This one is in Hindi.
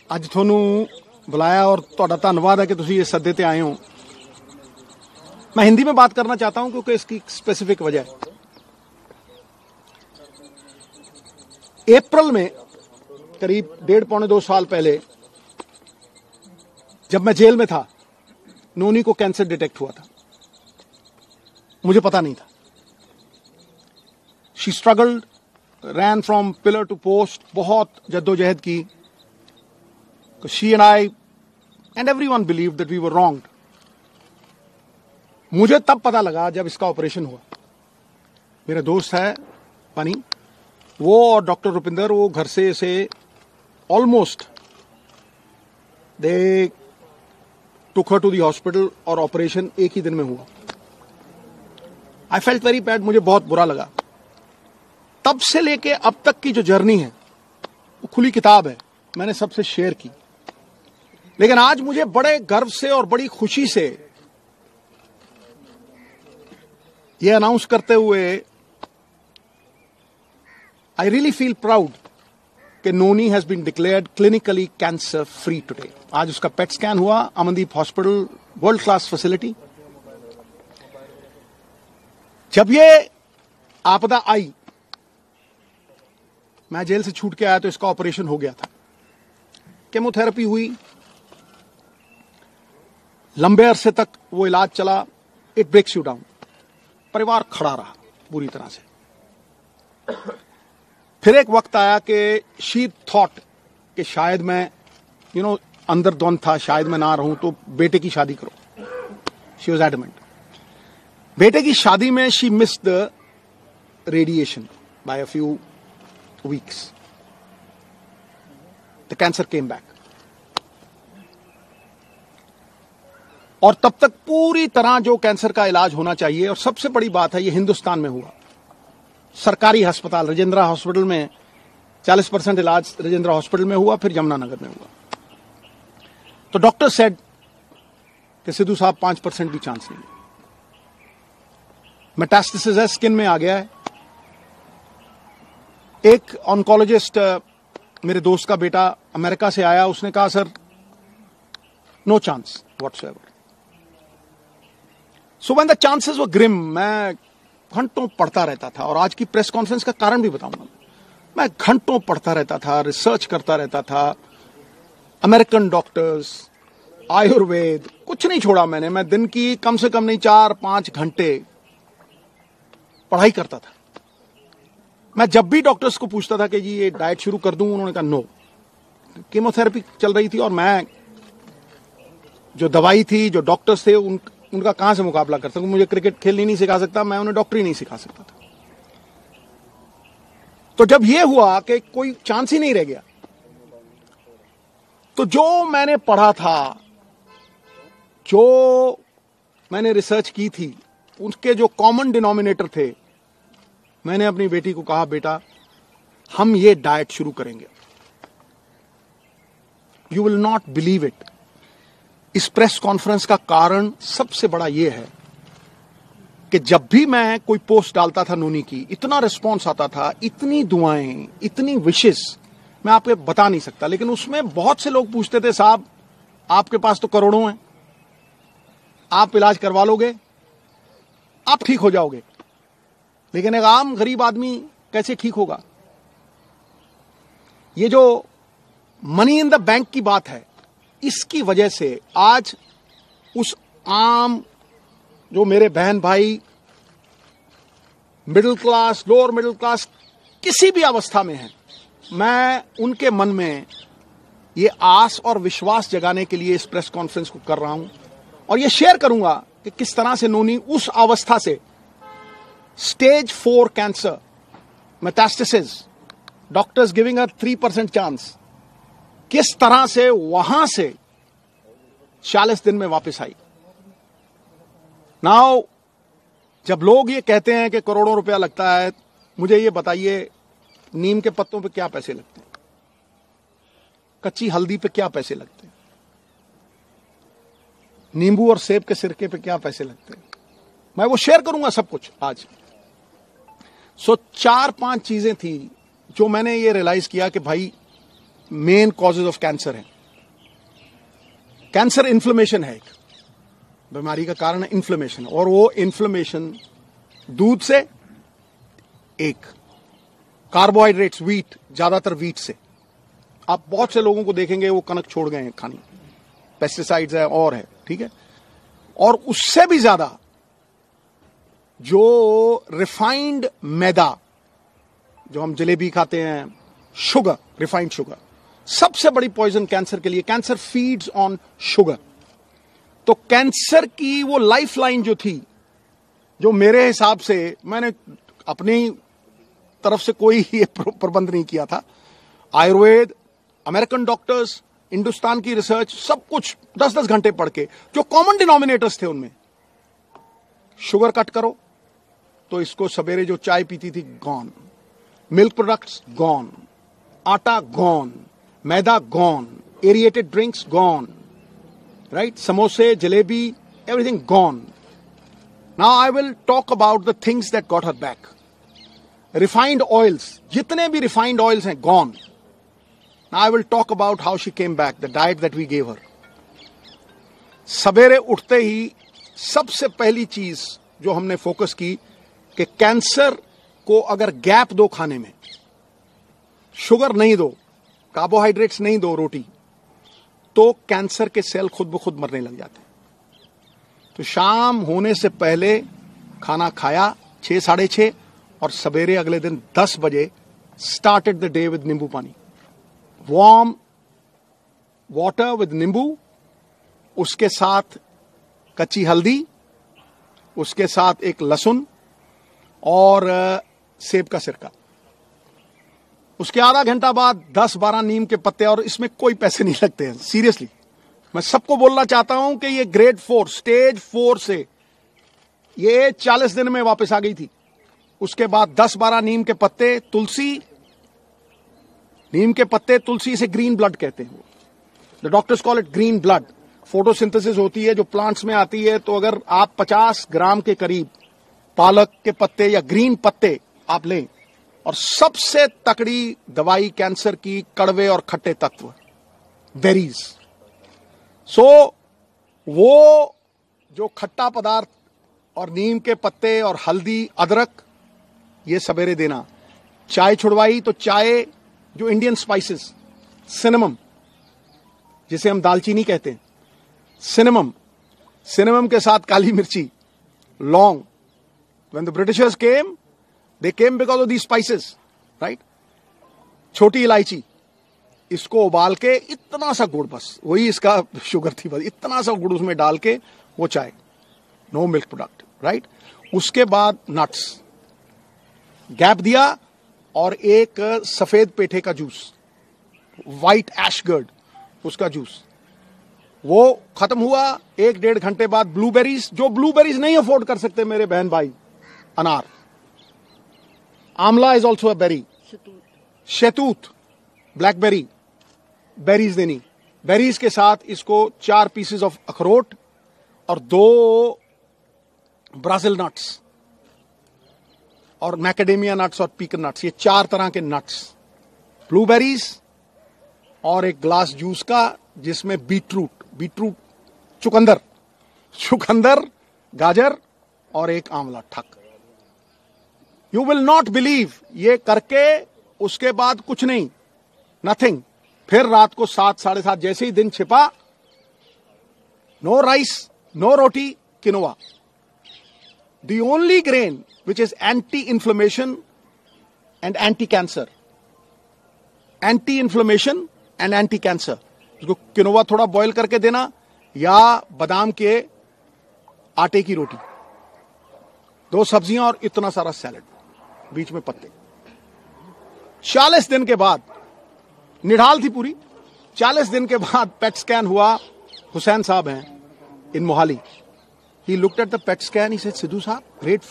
ਅੱਜ ਤੁਹਾਨੂੰ बुलाया और ਤੁਹਾਡਾ ਧੰਨਵਾਦ है कि ਤੁਸੀਂ इस सदे ते आए हो। मैं हिंदी में बात करना चाहता हूं क्योंकि इसकी स्पेसिफिक वजह है। अप्रैल में करीब 1.5-2 साल पहले जब मैं जेल में था, नोनी को कैंसर डिटेक्ट हुआ था। मुझे पता नहीं था। She struggled, ran from pillar to post, बहुत जद्दोजहद की। She and I and everyone believed that we were wronged. मुझे तब पता लगा जब इसका ऑपरेशन हुआ। मेरा दोस्त है पानी, वो और डॉक्टर रुपिंदर, वो घर से इसे almost they took her to the hospital और ऑपरेशन एक ही दिन में हुआ। आई फेल्ट वेरी बैड, मुझे बहुत बुरा लगा। तब से लेके अब तक की जो जर्नी है वो खुली किताब है, मैंने सबसे शेयर की। लेकिन आज मुझे बड़े गर्व से और बड़ी खुशी से यह अनाउंस करते हुए आई रियली फील प्राउड कि Noni has been declared clinically cancer free today. आज उसका पेट स्कैन हुआ, Amandeep hospital, world class facility. जब ये आपदा आई, मैं जेल से छूट के आया तो इसका ऑपरेशन हो गया था। केमोथेरेपी हुई, लंबे अरसे तक वो इलाज चला। It breaks you down. परिवार खड़ा रहा पूरी तरह से। फिर एक वक्त आया कि शी थॉट कि शायद मैं अंदर द्वंद था, शायद मैं ना रहूं तो बेटे की शादी करो। She was adamant. बेटे की शादी में she missed the radiation by a few weeks. The cancer came back. और तब तक पूरी तरह जो कैंसर का इलाज होना चाहिए, और सबसे बड़ी बात है ये हिंदुस्तान में हुआ। सरकारी अस्पताल राजेंद्र हॉस्पिटल में 40% इलाज राजेंद्र हॉस्पिटल में हुआ, फिर यमुनानगर में हुआ। तो डॉक्टर सेड कि सिद्धू साहब 5% भी चांस नहीं। मेटास्टेसिस है, स्किन में आ गया है। एक ऑन्कोलॉजिस्ट, मेरे दोस्त का बेटा अमेरिका से आया, उसने कहा sir no chance whatsoever. So when the chances were grim, मैं घंटों पढ़ता रहता था। और आज की प्रेस कॉन्फ्रेंस का कारण भी बताऊंगा। मैं घंटों पढ़ता रहता था, रिसर्च करता रहता था। अमेरिकन डॉक्टर्स, आयुर्वेद, कुछ नहीं छोड़ा मैंने। मैं दिन की कम से कम नहीं 4-5 घंटे पढ़ाई करता था। मैं जब भी डॉक्टर्स को पूछता था कि जी ये डाइट शुरू कर दूं, उन्होंने कहा नो। कीमोथेरेपी चल रही थी और मैं जो दवाई थी, जो डॉक्टर्स थे, उनका कहां से मुकाबला कर सकूं। मुझे क्रिकेट खेलनी नहीं सिखा सकता, मैं उन्हें डॉक्टरी नहीं सिखा सकता था। तो जब ये हुआ कि कोई चांस ही नहीं रह गया, तो जो मैंने पढ़ा था, जो मैंने रिसर्च की थी, उसके जो कॉमन डिनोमिनेटर थे, मैंने अपनी बेटी को कहा बेटा हम ये डाइट शुरू करेंगे। You will not believe it. इस प्रेस कॉन्फ्रेंस का कारण सबसे बड़ा यह है कि जब भी मैं कोई पोस्ट डालता था नोनी की, इतना रिस्पॉन्स आता था, इतनी दुआएं, इतनी विशेस, मैं आपको बता नहीं सकता। लेकिन उसमें बहुत से लोग पूछते थे साहब आपके पास तो करोड़ों हैं, आप इलाज करवा लोगे, आप ठीक हो जाओगे। लेकिन एक आम गरीब आदमी कैसे ठीक होगा? ये जो मनी इन द बैंक की बात है, इसकी वजह से आज उस आम जो मेरे बहन भाई middle class, lower middle class, किसी भी अवस्था में हैं, मैं उनके मन में ये आस और विश्वास जगाने के लिए इस प्रेस कॉन्फ्रेंस को कर रहा हूं। और ये शेयर करूंगा कि किस तरह से नोनी उस अवस्था से, stage 4 cancer, metastasis, doctors giving a 3% chance, किस तरह से वहां से 40 दिन में वापस आई। नाउ जब लोग ये कहते हैं कि करोड़ों रुपया लगता है, मुझे ये बताइए नीम के पत्तों पे क्या पैसे लगते हैं? कच्ची हल्दी पे क्या पैसे लगते हैं? नींबू और सेब के सिरके पे क्या पैसे लगते हैं? मैं वो शेयर करूंगा सब कुछ आज। सो 4-5 चीजें थी जो मैंने ये रियलाइज किया कि भाई मेन कॉजेज ऑफ कैंसर हैं। कैंसर इन्फ्लेमेशन है, एक बीमारी का कारण है इन्फ्लेमेशन, और वो इन्फ्लेमेशन दूध से, एक कार्बोहाइड्रेट्स, व्हीट, ज्यादातर व्हीट से। आप बहुत से लोगों को देखेंगे वो कनक छोड़ गए हैं खानी, पेस्टिसाइड्स है और है, ठीक है। और उससे भी ज्यादा जो रिफाइंड मैदा, जो हम जलेबी खाते हैं, शुगर, रिफाइंड शुगर, सबसे बड़ी पॉइजन कैंसर के लिए। Cancer feeds on sugar. तो कैंसर की वो लाइफलाइन जो थी, जो मेरे हिसाब से, मैंने अपनी तरफ से कोई ये प्रबंध नहीं किया था, आयुर्वेद, अमेरिकन डॉक्टर्स, हिंदुस्तान की रिसर्च, सब कुछ 10-10 घंटे पढ़ के, जो कॉमन डिनोमिनेटर्स थे उनमें, शुगर कट करो तो इसको सवेरे जो चाय पीती थी गॉन, मिल्क प्रोडक्ट्स गॉन, आटा गॉन, मैदा gone, aerated drinks gone, right, समोसे, जलेबी, everything gone. Now I will talk about the things that got her back. Refined oils, जितने भी रिफाइंड ऑयल्स हैं gone. Now I will talk about how she came back, the diet that we gave her. सवेरे उठते ही सबसे पहली चीज जो हमने फोकस की कि कैंसर को अगर गैप दो खाने में, शुगर नहीं दो, कार्बोहाइड्रेट्स नहीं दो, रोटी, तो कैंसर के सेल खुद ब खुद मरने लग जाते हैं। तो शाम होने से पहले खाना खाया 6, 6:30, और सवेरे अगले दिन 10 बजे स्टार्टेड द डे विद नींबू पानी, वार्म वाटर विद नींबू, उसके साथ कच्ची हल्दी, उसके साथ एक लहसुन और सेब का सिरका। उसके आधा घंटा बाद 10-12 नीम के पत्ते, और इसमें कोई पैसे नहीं लगते हैं, सीरियसली। मैं सबको बोलना चाहता हूं कि ये ग्रेड 4, स्टेज 4 से ये 40 दिन में वापस आ गई थी। उसके बाद 10-12 नीम के पत्ते, तुलसी, नीम के पत्ते, तुलसी, से ग्रीन ब्लड कहते हैं, the doctors call it green blood. Photosynthesis होती है जो प्लांट्स में आती है, तो अगर आप 50 ग्राम के करीब पालक के पत्ते या ग्रीन पत्ते आप लें, और सबसे तकड़ी दवाई कैंसर की, कड़वे और खट्टे तत्व, बेरीज। सो वो जो खट्टा पदार्थ और नीम के पत्ते और हल्दी, अदरक, ये सवेरे देना। चाय छुड़वाई तो चाय, जो इंडियन स्पाइसेस, सिनेमम, जिसे हम दालचीनी कहते हैं, सिनेमम के साथ काली मिर्ची, लौंग। When the Britishers came, they came because of these spices, right? छोटी इलायची, इसको उबाल के इतना सा गुड़, बस वही इसका शुगर थी, बस इतना सा गुड़ उसमें डाल के वो चाय, नो मिल्क प्रोडक्ट, राइट। उसके बाद नट्स, गैप दिया, और एक सफेद पेठे का जूस, व्हाइट एशगर्ड, उसका जूस, वो खत्म हुआ। 1-1.5 घंटे बाद ब्लूबेरीज, जो ब्लूबेरीज नहीं अफोर्ड कर सकते मेरे बहन भाई, अनार, आंवला इज ऑल्सो अ बेरी, शहतूत, ब्लैकबेरी, बेरीज देनी। बेरीज के साथ इसको 4 पीसेस ऑफ अखरोट और 2 ब्राजिल नट्स और मैकेडेमिया नट्स और पीकन नट्स, ये 4 तरह के नट्स, ब्लूबेरीज, और एक ग्लास जूस का जिसमें बीटरूट, चुकंदर, गाजर और एक आंवला, ठक। यू विल नॉट बिलीव, ये करके उसके बाद कुछ नहीं, नथिंग। फिर रात को 7, 7:30, जैसे ही दिन छिपा, no rice, no roti, quinoa, the only grain which is anti inflammation and anti cancer, anti inflammation and anti cancer. उसको किनोवा थोड़ा बॉईल करके देना, या बादाम के आटे की रोटी, 2 सब्जियां और इतना सारा सैलेड, बीच में पत्ते। 40 दिन के बाद, निढाल थी पूरी, 40 दिन के बाद पेट स्कैन हुआ। हुसैन साहब हैं in Mohali, he looked at the PET scan, he said, Sidhu sahab, great